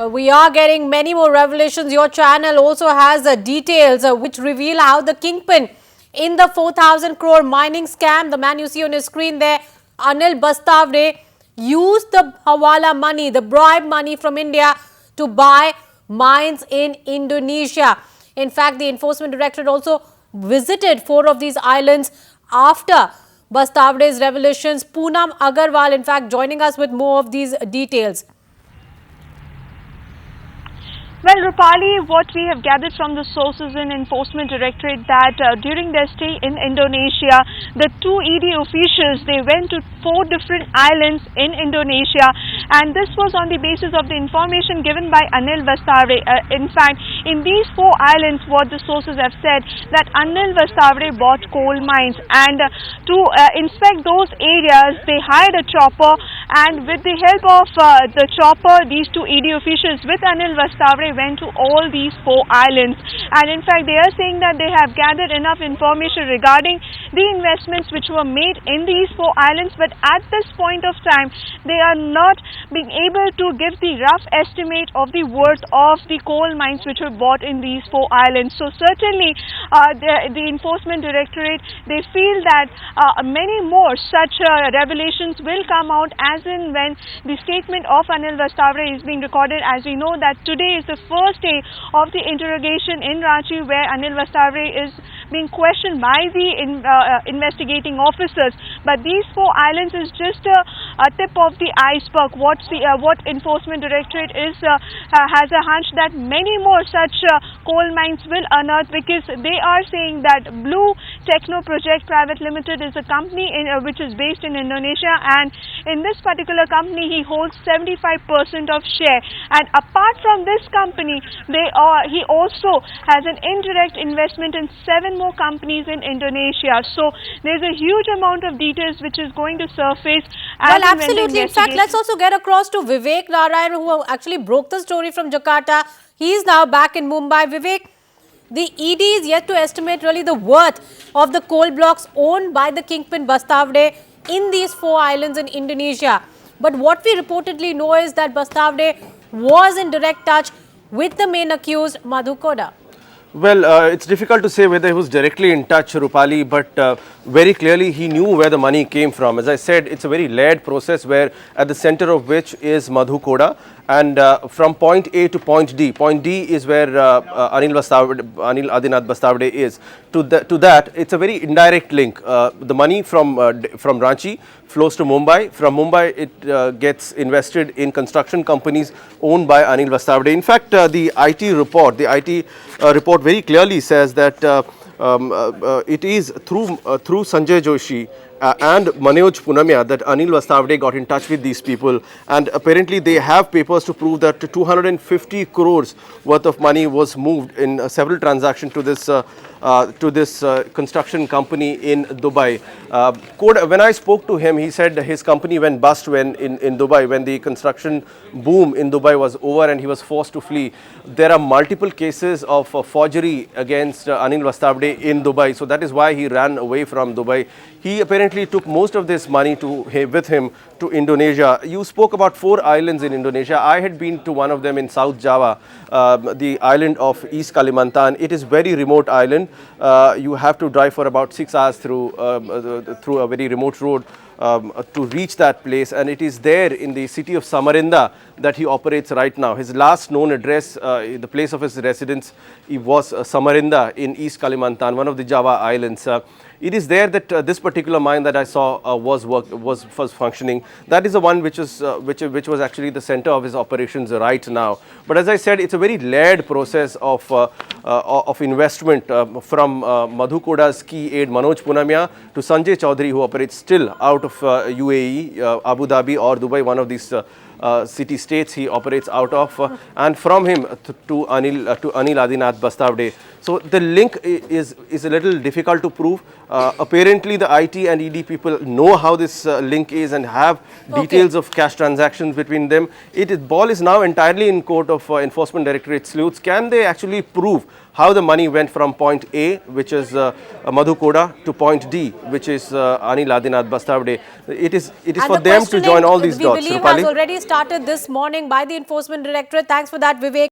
We are getting many more revelations. Your channel also has details which reveal how the kingpin in the 4,000 crore mining scam, the man you see on your screen there, Anil Bastavde, used the hawala money, the bribe money from India to buy mines in Indonesia. In fact, the Enforcement Directorate also visited 4 of these islands after Bastavde's revelations. Poonam Agarwal, in fact, joining us with more of these details. Well, Rupali, what we have gathered from the sources in Enforcement Directorate that during their stay in Indonesia, the 2 ED officials, they went to 4 different islands in Indonesia, and this was on the basis of the information given by Anil Bastavde. In fact, in these 4 islands, what the sources have said that Anil Bastavde bought coal mines, and to inspect those areas, they hired a chopper, and with the help of the chopper, these 2 ED officials with Anil Bastavde went to all these 4 islands, and in fact they are saying that they have gathered enough information regarding the investments which were made in these 4 islands, but at this point of time they are not being able to give the rough estimate of the worth of the coal mines which were bought in these 4 islands. So certainly the Enforcement Directorate, they feel that many more such revelations will come out as in when the statement of Anil Bastavde is being recorded. As we know that today is the first day of the interrogation in Ranchi, where Anil Bastavde is being questioned by the investigating officers. But these 4 islands is just a tip of the iceberg. What Enforcement Directorate is has a hunch that many more such coal mines will unearth, because they are saying that Blue Techno Project Private Limited is a company which is based in Indonesia, and in this particular company he holds 75% of share. And apart from this company, he also has an indirect investment in 7 more companies in Indonesia. So there's a huge amount of details which is going to surface. Well, absolutely. In fact, let's also get across to Vivek Narayan, who actually broke the story from Jakarta. He is now back in Mumbai. Vivek, the ED is yet to estimate really the worth of the coal blocks owned by the kingpin Bastavde in these 4 islands in Indonesia. But what we reportedly know is that Bastavde was in direct touch with the main accused, Madhu Koda. Well, it's difficult to say whether he was directly in touch, Rupali, but very clearly he knew where the money came from. As I said, it's a very layered process where at the center of which is Madhu Koda, and from point A to point D. Point D is where Anil Adinath Bastavde is. To that, it's a very indirect link. The money from Ranchi flows to Mumbai. From Mumbai, it gets invested in construction companies owned by Anil Bastavde. In fact, the IT report very clearly says that it is through Sanjay Joshi and Manoj Punamia that Anil Bastavde got in touch with these people, and apparently they have papers to prove that 250 crores worth of money was moved in several transactions to this construction company in Dubai. When I spoke to him, he said his company went bust when in Dubai, when the construction boom in Dubai was over and he was forced to flee. There are multiple cases of forgery against Anil Bastavde in Dubai, so that is why he ran away from Dubai. He apparently took most of this money with him to Indonesia. You spoke about 4 islands in Indonesia. I had been to one of them in South Java, the island of East Kalimantan. It is very remote island. You have to drive for about 6 hours through a very remote road to reach that place, and it is there in the city of Samarinda that he operates right now. His last known address, the place of his residence, was Samarinda in East Kalimantan, one of the Java islands. It is there that this particular mine that I saw was functioning. That is the one which was actually the center of his operations right now. But as I said, it's a very layered process of investment from Madhu Koda's key aide Manoj Punamia to Sanjay Chaudhary, who operates still out of UAE, Abu Dhabi or Dubai, one of these city states he operates out of, and from him to Anil Adinath Bastavde. So the link is a little difficult to prove. apparently the IT and ED people know how this link is and have details of cash transactions between them. Ball is now entirely in court of Enforcement Directorate sleuths. Can they actually prove how the money went from point A, which is Madhu Koda, to point D, which is Anil Adinath Bastavde? It is And for the them to join all these we dots. believe Rupali? has already started this morning by the Enforcement Directorate. Thanks for that, Vivek.